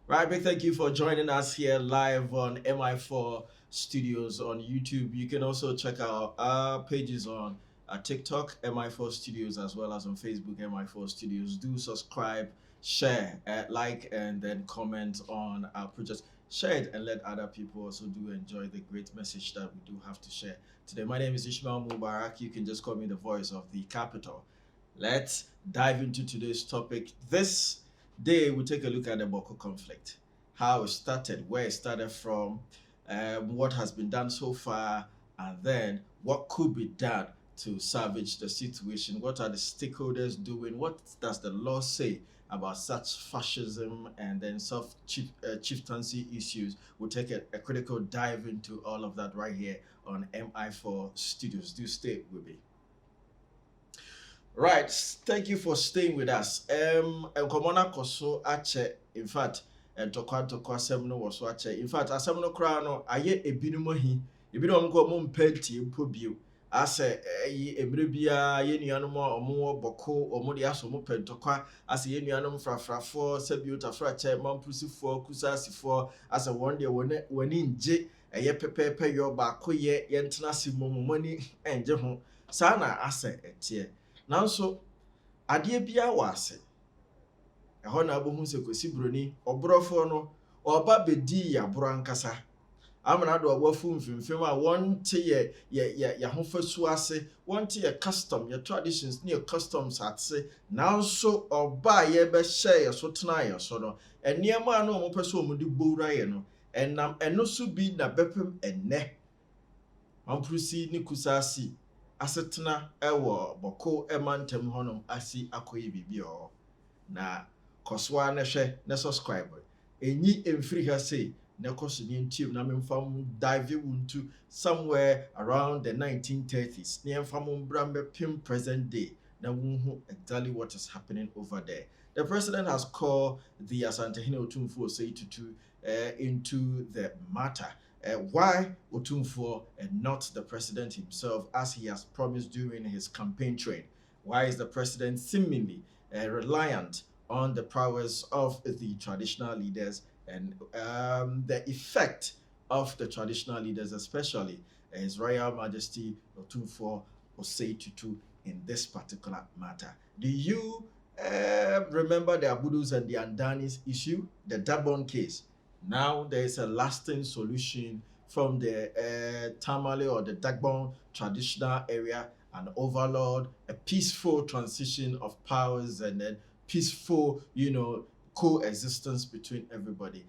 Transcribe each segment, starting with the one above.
Right, big thank you for joining us here live on MI4 Studios on YouTube. You can also check out our pages on TikTok, MI4 Studios, as well as on Facebook, MI4 Studios. Do subscribe, share, like, and then comment on our project. Share it and let other people also do enjoy the great message that we do have to share. Today, my name is Ishmael Mubarak. You can just call me the voice of the capital. Let's dive into today's topic. This day, we take a look at the Bawku conflict, how it started, where it started from, what has been done so far, and then what could be done to salvage the situation. What are the stakeholders doing? What does the law say about such fascism and then chieftaincy issues? We'll take a critical dive into all of that right here on MI4 Studios. Do stay with me. Right, thank you for staying with us. Nkomona koso ache. In fact, ntokwa asem no wo so ache. In fact, asem no kra no aye ebinom hi. Ebinom ko mo mpenti mpo bio. Ase yi emre bia ye nuanom a omo boko omo de aso mo pentokwa ase ye nuanom frafrafo sabiota che mampusifo kusasifo ase won de woni nje eye pepepe yo ba koye ye ntena simomoni enje ho. Sana ase etie. Nanso adeɛ bia wɔ ase ɛhɔ na abohu sɛ kwesi broni ɔborɔfo no ɔba bedi yaboro ankasa amana do ɔwɔfo mfimfim a wɔnte yɛ ahofasu ase wɔnte yɛ custom yɛ traditions ne yɛ customs ase nanso ɔba yɛ bɛhyɛ yɛ so tena yɛ so no nneɛma a no ɔmo pɛ so ɔmo de bowra yɛ no ɛnam ɛno so bi na bɛpem ɛnɛ mampurusi ne kusasi asetena ewo boko emantem honom asi akoye bibi o na koswa na hwe na subscribe enyi emfiri ha sei na koso ni ntium na memfam dive into somewhere around the 1930s na memfam brambe pim present day na wunhu exactly what is happening over there. The president has called the Asantehene Otumfuo Osei-Tutu into the matter. Why Otumfuo and not the president himself, as he has promised during his campaign trail? Why is the president seemingly reliant on the prowess of the traditional leaders and the effect of the traditional leaders, especially His Royal Majesty Otumfuo Osei-Tutu in this particular matter? Do you remember the Abudus and the Andanis issue, the Dabon case? Now there is a lasting solution from the Tamale or the Dagbon traditional area, an overlord, a peaceful transition of powers, and then peaceful, coexistence between everybody.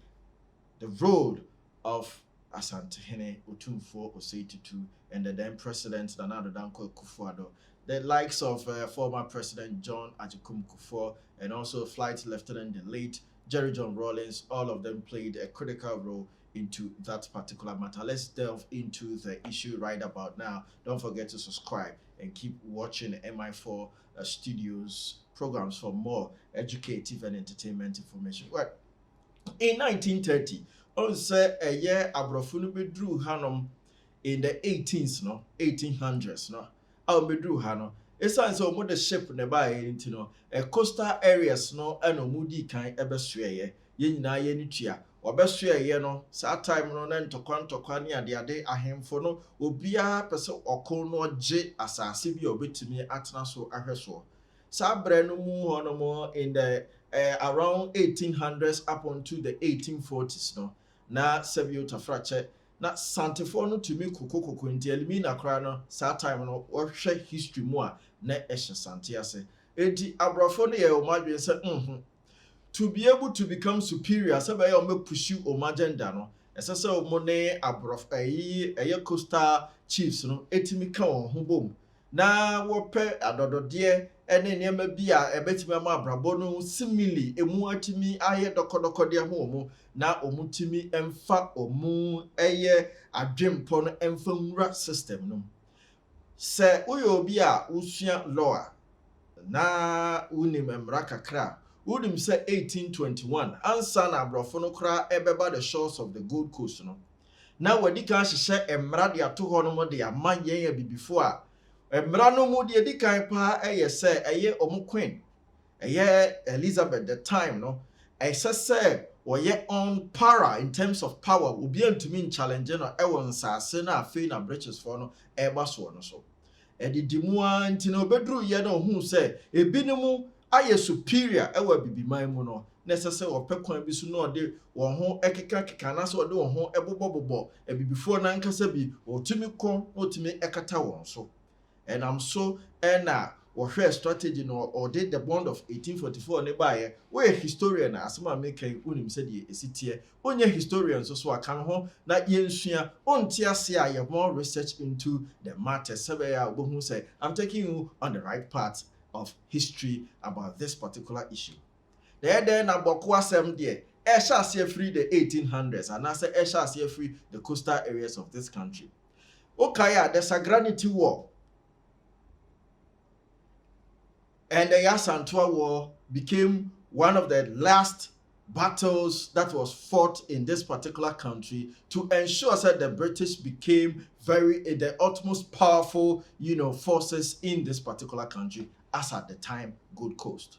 The role of Asantehene Otumfuo Osei-Tutu and the then President Nana Addo Dankwa Akufo-Addo, the likes of former President John Agyekum Kufuor and also Flight Lieutenant the late Jerry John Rawlings, all of them played a critical role into that particular matter. Let's delve into the issue right about now. Don't forget to subscribe and keep watching MI4 Studios programs for more educative and entertainment information. Well, in 1930, on say a year abrofunu bedru hanom in the 1800s, no. I'll bedru hanom. Esan so mo the ship ne ba enti no coastal areas no eno mudi kan ebesueye ye nyina ye ni tua obesueye no sa time no na ntokwa ne ade ahemfo no obia pese okon no gye asase bi obetimi atena so ahweso sa bre no mu hono mo in the around 1800s up onto the 1840s no na Sabiota frache na santifo no tumi kokokoko nti elimina kra no sa time no wohwe history mu a na ehye sante ase enti abrofo no ye omadwen se to be able to become superior se be ye o pursue o agenda no esese o mo ne abrof eye coastal chiefs no etimi ka won ho bom na wope adodode ene niam bi a ebetimi ma abrabo no simili emu atimi aye dokodokode ho mu na omutimi emfa omu eye adwempo no emfa nwura system no se uyo obi a usua law na unim emra kakra unim se 1821 ansa na abrofo no kra ebeba the shores of the Gold Coast no na wadi kan hyehyɛ emra de ato hɔ no mo de aman yɛn abibifo a emra no mu de di kan pa ɛyɛ sɛ ɛyɛ omu queen ɛyɛ Elizabeth the time no ɛsɛ sɛ wɔyɛ on para in terms of power obi antumi nchallenge no ɛwɔ nsase na afei na British for no ɛba soɔ no so ɛdidi mu a nti na obeduru yɛ na ohun sɛ ebinom ayɛ superior ɛwɔ bibiman mu no na ɛsɛ sɛ wɔpɛ kwan bi so na ɔde wɔn ho ɛkeka na sɛ ɔde wɔn ho ɛbobɔbobɔ ebibifoɔ na nkasa bi ɔtumi kɔ na ɔtumi ɛkata wɔn so ɛnam so ɛna wɔhwɛ strategy no ɔde the bond of 1844 ne baayɛ wɔyɛ historian na asɛm a mekan wonim sɛ deɛ ɛsi teɛ onye historian so aka no ho na yɛnsua onte ase a yɛ more research into the matter sɛbɛyɛ a wobɛhu sɛ I'm taking you on the right path of history about this particular issue. Then na Bawku asɛm deɛ ɛhyɛ aseɛ free the 1800s anaasɛ ɛhyɛ aseɛ free the coastal areas of this country. Okay, the Sagranity War and the Yasantua War became one of the last battles that was fought in this particular country to ensure that the British became the utmost powerful, forces in this particular country as at the time Gold Coast.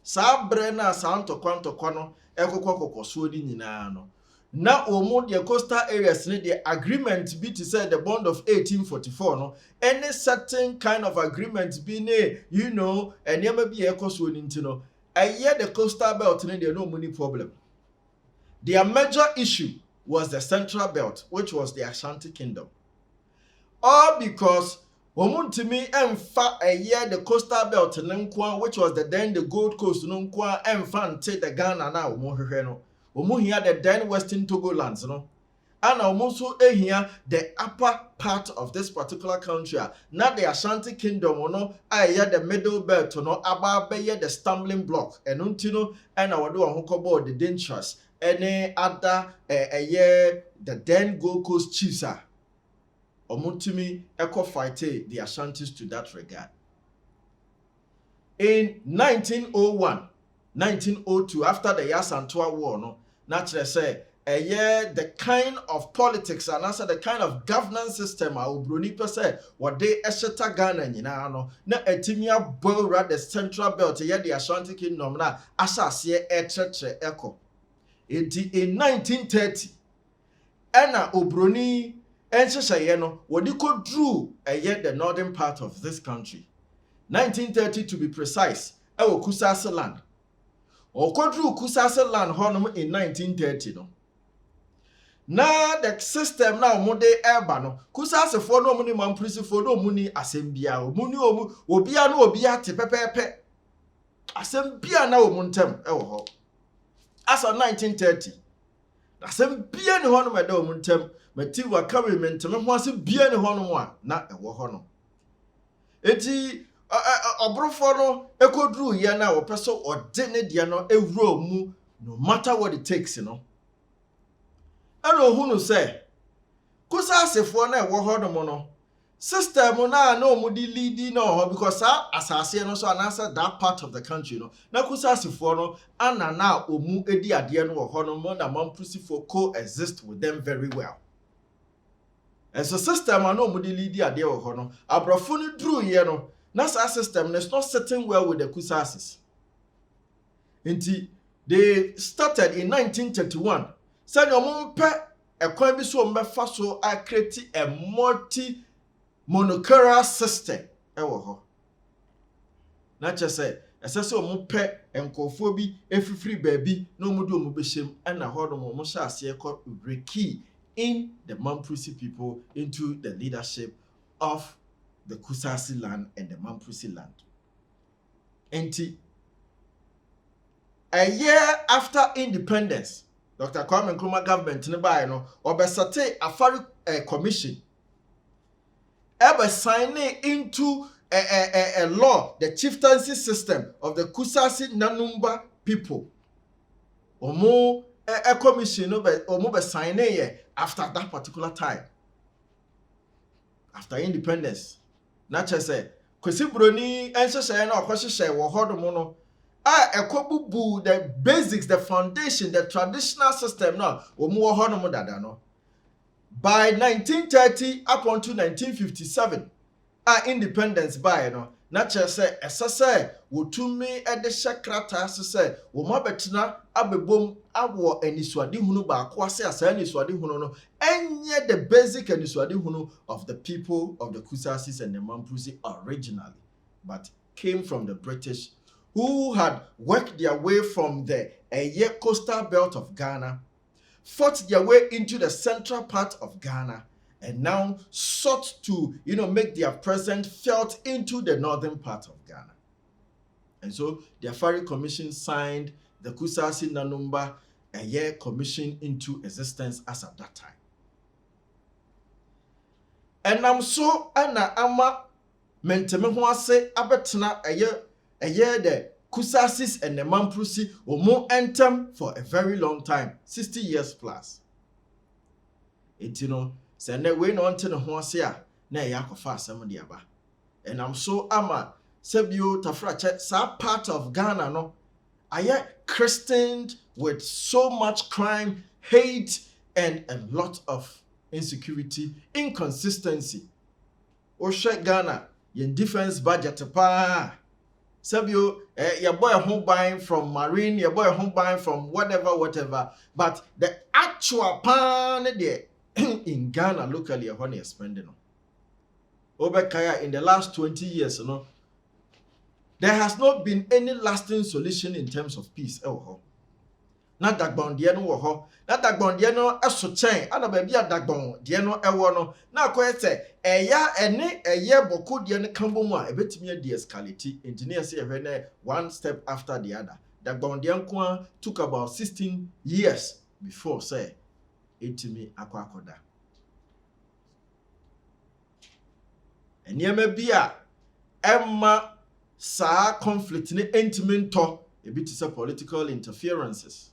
Sa brena sa ntokwa no ekokokokso di nyina no na omo the coastal areas ne the agreement be to say the bond of 1844 no any certain kind of agreement be ne enema bi ekoso ni nti no aye the coastal belt ne there no money problem. Their major issue was the central belt, which was the Ashanti Kingdom, all because omuntimi emfa aye the coastal belt nenkwa, which was the Gold Coast nenkwa emfa nte the Ghana na omuhwehwe no omuhia the then Western Togo lands no and omuso ehia the upper part of this particular country not the Ashanti Kingdom no aye the middle belt no aba beye the stumbling block enunti no and awado ahokobo the dangerous any other the then Gold Coast chiefs Omutimi echo fighte the Ashantis to that regard. In 1901, 1902, after the Yasantua War, no, naturally say, the kind of politics and also the kind of governance system Ubruni per se, what they esheta Ghana no, na etimia boil the central belt, the Ashanti Kingdom, na asasiye echeche echo. In 1930, Ena Ubruni no wadiko drew the northern part of this country 1930 to be precise ewo Kusase land drew Kusase land honum in 1930 no na the system now mode eba no Kusase fo no muni mamprisi fo no muni asembia muni obia no obia te pepepe asembia na omuntem ewo ho as of 1930 asembia ni honum eda omuntem Matiwa carry mentame ho ase bia ne hono a na ewo hono eti obrofo no ekodru ye na wo peso ode ne de no ewuro mu no matter what it takes no ana ohunu se Kusasefo na ewo hono mo no system na omudi lead no because asase no so anasa that part of the country no na Kusasefo no ana na omu edi ade no wo hono mo na mampusifo coexist with them very well. And so system no mudi lead ade wo ho no abrofo no dru ye no na sa system is not sitting well with the Kusasis. Inti they started in 1931 say no mpe ekwan bi so mbefa so a create a multi monocular system ewo ho na che say esese mpe enkofo bi efifiri baabi na omudi omubeshem na ho no mo hya ase ekọ reki in the Mamprisi people into the leadership of the Kusasi land and the Mamprisi land. A year after independence, Dr. Kwame Nkrumah government no obesate afari commission ever signing into a law, the chieftaincy system of the Kusasi Nanumba people. Omo a commission omo signing after that particular time, after independence. Nature say kwesi broni enhyehyɛ na ɔkɔhyehyɛ wɔ hɔdom no ekobubu the basics, the foundation, the traditional system na omu wɔ hɔdom dada no. By 1930 up until 1957 independence by no nature say ɛsɛ sɛ wotumi ɛde hyɛ krataa se sɛ wo mabɛtena abebom awo aniswade hunu ba ko ase asa aniswade hunu no enye the basic aniswade hunu of the people of the Kusasis and the Mampusi originally, but came from the British, who had worked their way from the coastal belt of Ghana, fought their way into the central part of Ghana, and now sought to, make their presence felt into the northern part of Ghana. And so the Afari Commission signed the Kusasi Nanumba Commission into existence as at that time. And I'm so ama menteme ho ase abetena the Kusasis and the Mamprusi omo entem for a very long time, 60 years plus. Say na we no ante ne ho ase a na yakofa asem de aba. And I'm so ama sebio tafrache sa part of Ghana no aye christened with so much crime, hate, and a lot of insecurity, inconsistency. Oshe Ghana, yen defense budget pa. Sabio, your boy home buying from marine, your boy home buying from whatever. But the actual pan there in Ghana locally, how they spending on. Obekaya in the last 20 years, there has not been any lasting solution in terms of peace. Not dagbon die no wo ho na dagbon die no eso chen ana ba bia dagbon die no ewo no na ko ese eya ene eye boko die no kambo mu a ebetimi a de-escalate engineer say ehwe na one step after the other. Dagbon die nko took about 16 years before say etimi akwakoda. Enyema bia emma sa conflict ni entimi nto ebiti say political interferences.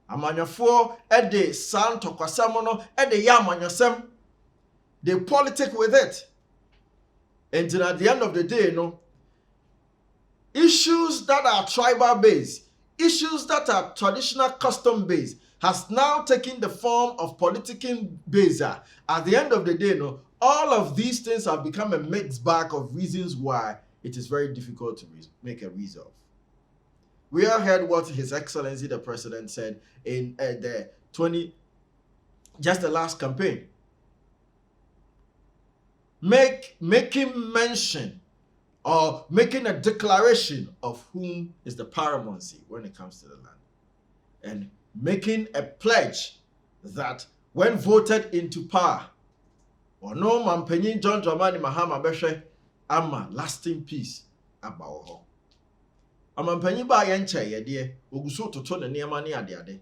Amanyafo ede santo kwasam no ede ya amanyosem, they politic with it. And at the end of the day, issues that are tribal based, issues that are traditional custom based has now taken the form of political based. At the end of the day, all of these things have become a mixed bag of reasons why it is very difficult to make a resolve. We all heard what His Excellency the President said in just the last campaign. Making mention or making a declaration of whom is the paramountcy when it comes to the land. And making a pledge that when voted into power, or no Mampenyin John Dramani Mahama Beshe, ama lasting peace about. Amampanyi ba yenche ye oguso toto ne niema ne ade.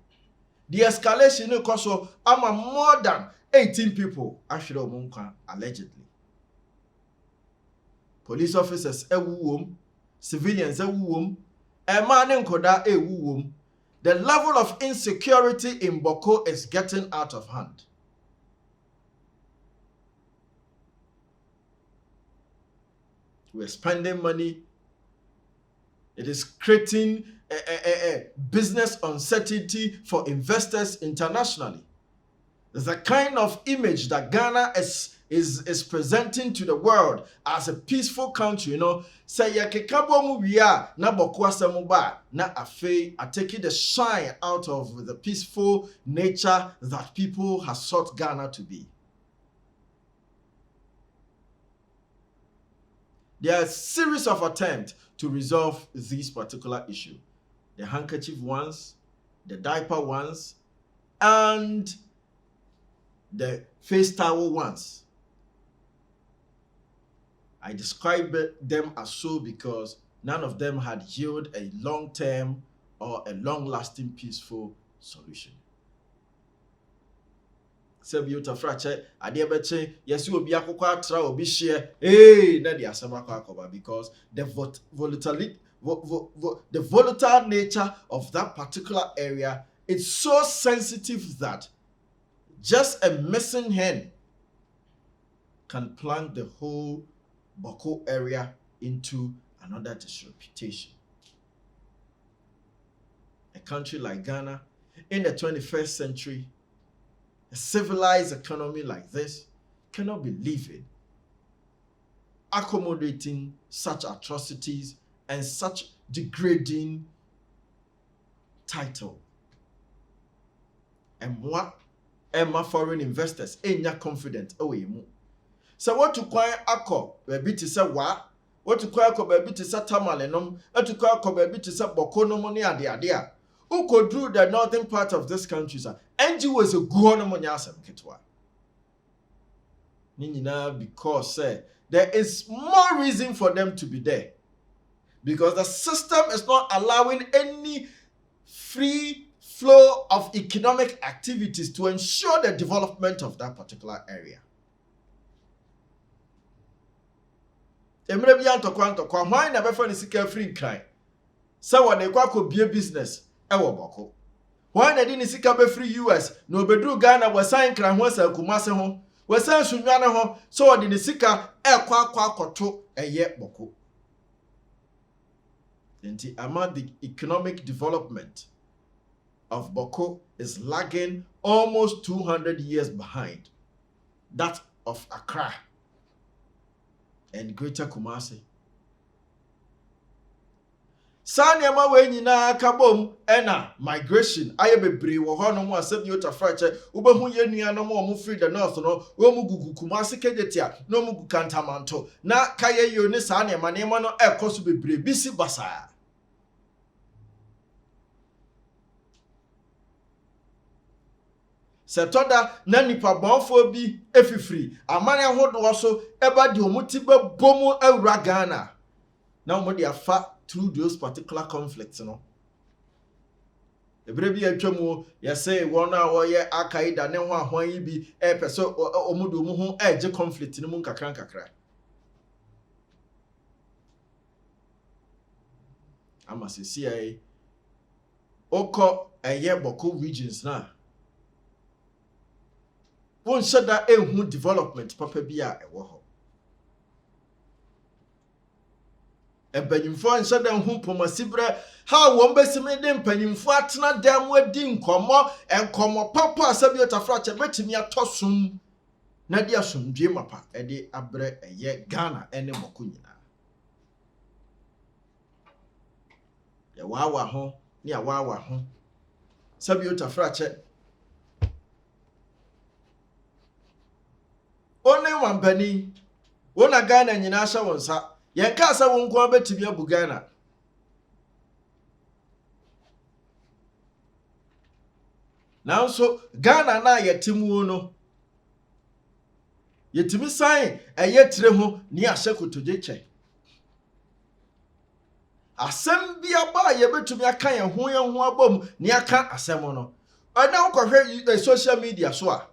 The escalation no koso ama more than 18 people actually omunkwa allegedly. Police officers ewuwom, civilians ewuwom, ema ne nkoda ewuwom. The level of insecurity in Bawku is getting out of hand. We're spending money. It is creating a business uncertainty for investors internationally. There's a kind of image that Ghana is presenting to the world as a peaceful country. Say yakekabo mu bia na Bawku asemu ba na afei are taking the shine out of the peaceful nature that people have sought Ghana to be. There are a series of attempts to resolve this particular issue. The handkerchief ones, the diaper ones, and the face towel ones. I describe them as so because none of them had yielded a long-term or a long-lasting peaceful solution. Sebiota frache adebeche yesu obi akokwa atra obi share na dia asema kwa because the volatile nature of that particular area is so sensitive that just a missing hen can plunge the whole Bawku area into another disreputation. A country like Ghana in the 21st century, a civilized economy like this cannot be living, accommodating such atrocities and such degrading title. And what Emma foreign investors enya confident away mu. So what to kwai akọ baby to say what to kwai akọ baby to say tamalenom, to kwai akọ baby to say boko no money ade. Who could do the northern part of this country, sir? NG was a good money asem ketwa. Nina because there is more reason for them to be there. Because the system is not allowing any free flow of economic activities to ensure the development of that particular area. Emre bi antokwanto kwa hwan na be fa ni sika free kran. So what they kwa be business ewo boko. Hwan na di ni sika be free US na obedru Ghana wasan kran ho sa kumase ho. Wasan sunwane ho so what ni sika ekwa akoto eye boko. Among the economic development of Bawku is lagging almost 200 years behind that of Accra and Greater Kumasi. Sanyama we nyina kabom ena migration aye bebre wo ho no mo asem yota frache ubehu ye nua no mo free the north no wo mu gugu Kumasi kejetia no mu gugu Kantamanto na kaye yo ne sanyama ne mo no ekoso bebre bisi basa. Setoda na nipa bonfo bi efifiri amane ahodo so eba de omuti be bomu awura Ghana na omo de afa through those particular conflicts no ebre bi atwamu ye say won a wo ye akaida ne ho ahwan yi bi peso omudo omu ho eje conflict ni mu nkakra ama se CIA oko eye Bawku regions na won shada ehu development papa bia ewo ho empanyimfo shada hu pomasibra ha won besime de empanyimfo atena dam adi enkomo papa asabi otafrache betimi atosum na dia somdwe mapa ede abre eye Ghana ene Bawku nyina ya wawa ho ni awawa ho sabi otafrache One wampani wona Ghana nyina sha wonsa yenka asa wonko abetimi abu Ghana nanso Ghana na yetimu no yetimi san eyetire ho ni ahye kotojeche asem bia ba yebetumi aka ye ho abom ni aka asem no ana ukọhwe social media so a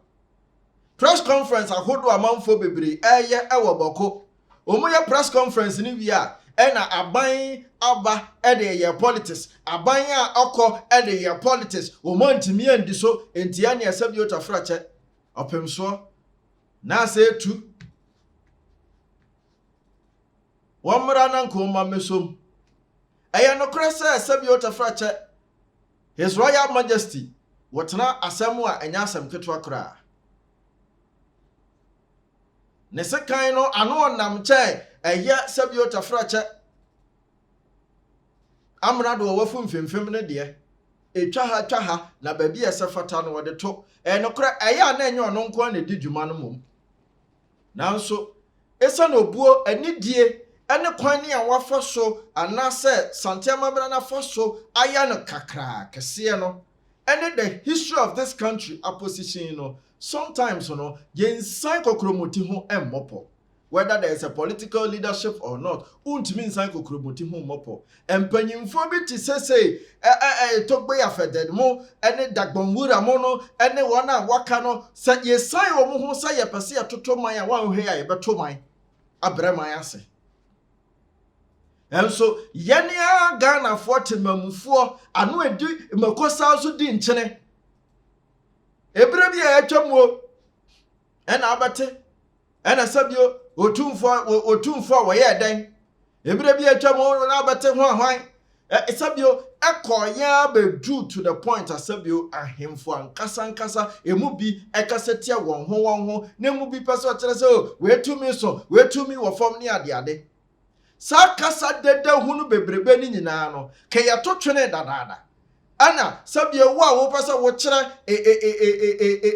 press conference ahodo amanfo bebre eye ewo Bawku omoye press conference ni wi a na aban aba ede ye politics aban a okọ ede ye politics omontimi andi so entia ne asabi otafrache opemso na se tu womra na nkoma mesom eye no krese asabi otafrache His Royal Majesty wotena asemu a enya asem ketwa kra ne sekan no ano nam che eye sabi otafrache amrado wafu mfemfem ne de etwa ha na babi esefata no wode to no kra eye na enye ono nko na di dwuma no mom nanso esa no buo anidie ene kwan ne a wafa so anase santiama bra na foso aya no kakra kese no ene the history of this country opposition no sometimes yen sign kokromoti ho emmopo whether there is a political leadership or not untimi sign kokromoti ho mopo empanyimfo bi ti sese togbe ya feded mo ene dagbonwura mo no ene wona waka no se ye sign wo ho sa ye pese ya totoman ya wan hwe ya ye betoman abreman ase enso yene a Ghana for temamufo anu edi makosa so di nchene ebre bia atwamuo ena abate ena sabio otumfo wo ye den ebre bia atwamuo na abate ho ahwan sabio ekoya bedu to the point asabio ahemfo ankasa emu bi ekasetia won ho na emu bi pese o kire se wetumi wo fom ne ade sa kasa dede hunu bebrebe ni nyina no ke yato twene dadada ana sabia wo pasa wo kyerɛ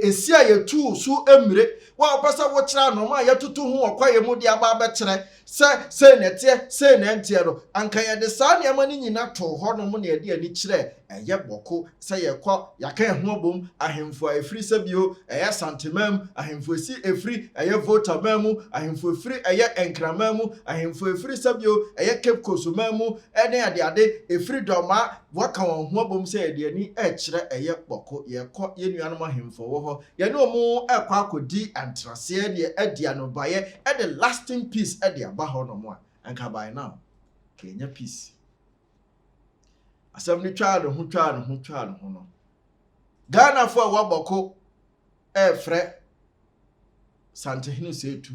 esia ye tu so emire wo pasa wo kyerɛ no ma ye tutu ho okwaye mu de aba kyerɛ se nete se nente no anka ye de saa ne ma ni nyina to ho no mu ne de ani kyerɛ eye bɔko se ye kɔ yaka ho bom ahemfo afiri sabio eye santemam ahemfo si efiri eye votamam ahemfo efiri eye enkramam ahemfo efiri sabio eye kepkosumam ene ade efiri doma waka won ho bom se ye de ani kyerɛ eye bɔko ye kɔ ye nuanom ahemfo wo ho ye ne omu ekwa akodi antrase ne adia no baye e the lasting peace e de aba ho no mo anka by now kenya peace asem ni twa no ho no Ghana fo wa bɔko frɛ santehinu setu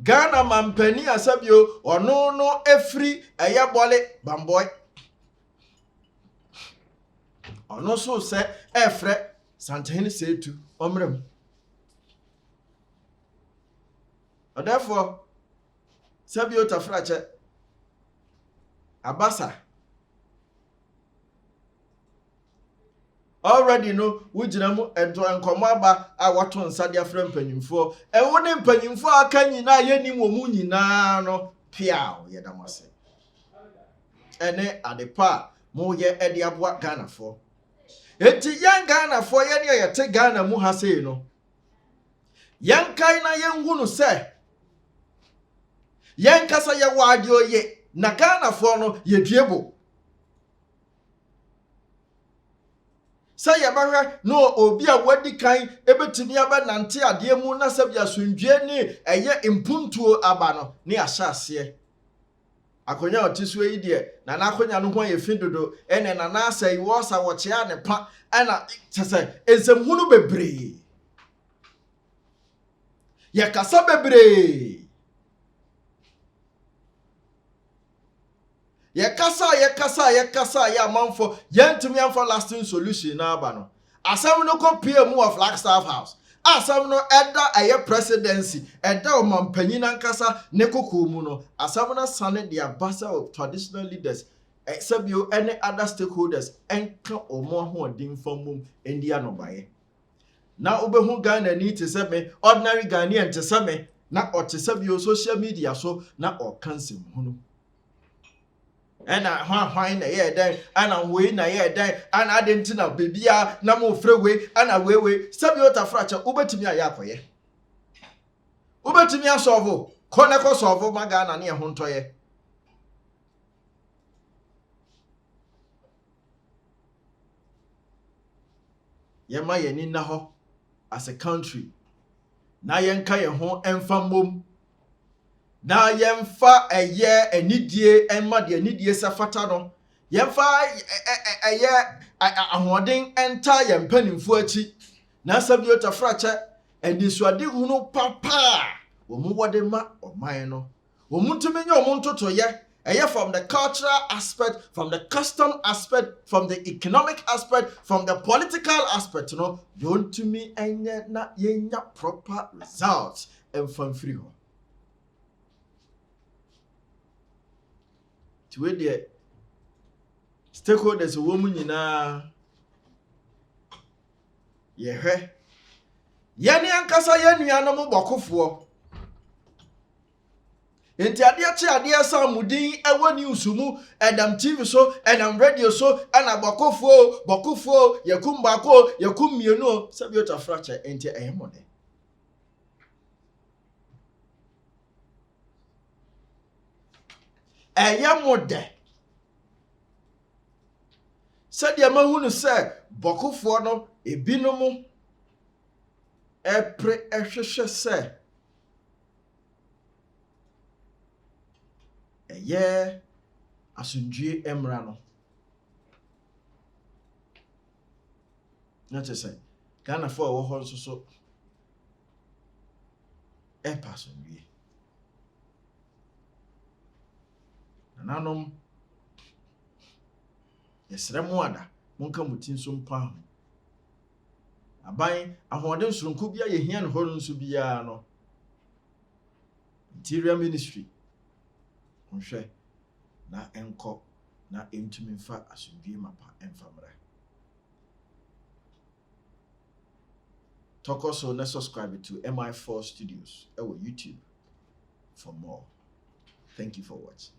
Ghana mampani asabio ono no efri eye bole bamboy ono so se frɛ santehinu setu omrem therefore sabio tafrache abasa already no wujina mu ento enkomo aba a wato nsa de afra mpanyimfo ewo ne mpanyimfo aka nyina yeni mo mu nyina no piao yedamase ene adepa mo ye ede aboa Ghana fo enti yan Ghana fo ye ne yete Ghana mu ha sei no yan kai na yen hunu se yan kasa ye wade oye na Ghana fo no ye duebo say yabahwe no obi a wadi kan ebetumi aba nante ade mu na sabia sundwe ni eye impuntuo aba no ne ahyase akonya otiso yi de na akonya no ho ye findodo ene na na asai wo sa wo chia ne pa ana tese ezemhunu bebre ya kasa bebre ye kasa ya manfo yentumi amfa lasting solution na aba no asam no kopie mu of Flagstaff House asam no eda aye presidency eda o mampanyi na nkasa ne kokomu no asam na sane dia basa of traditional leaders sabio any other stakeholders enka omo ho odin famum endia no baye na obehu Ghana ni te se me ordinary Ghanaian te se me na o te sabio social media so na o kansem hunu ena hwan na ye dan ana we na ye dan ana adenti na bebia na mo frewe ana wewe sabi otafracha ubetimi ayakoye ubetimi asolve kone ko solve maga na ne ho ntoye ye ma ye ni na ho as a country na ye nka ye ho emfamom na yemfa eye anidie enma de anidie safata no yemfa eye ahoden enta yempanimfo achi na sabio tafrache endisuade hunu papa wo mu wode ma oman no wo mutumi nya omontoto ye eye from the cultural aspect, from the custom aspect, from the economic aspect, from the political aspect, no don't to me enye na yenya proper results emfam free ho tiwe de stakeholders wo mu nyina yehwe yene ankasa yenuanom bokofo enti ade samudin ewo news mu edam TV so edam radio so ana bokofo yakum bako yakum mienu sabiota fracture enti eyemode eyemode sadia mahunu se bokofo no ebinom epre ehwehwe se eye asundue emra no na tese Ghana for wo ho so e pasundue nanom yesremu ada monka mutin so mpa aban ahoden surunku bia ye hia no horo nso bia no interior ministry nhwe na ɛnkɔ na ɛntumi mfa asomdwie mapa ɛmfa mmra. Tɔkɔ so na subscribe to MI4 Studios ɛwɔ YouTube for more. Thank you for watching.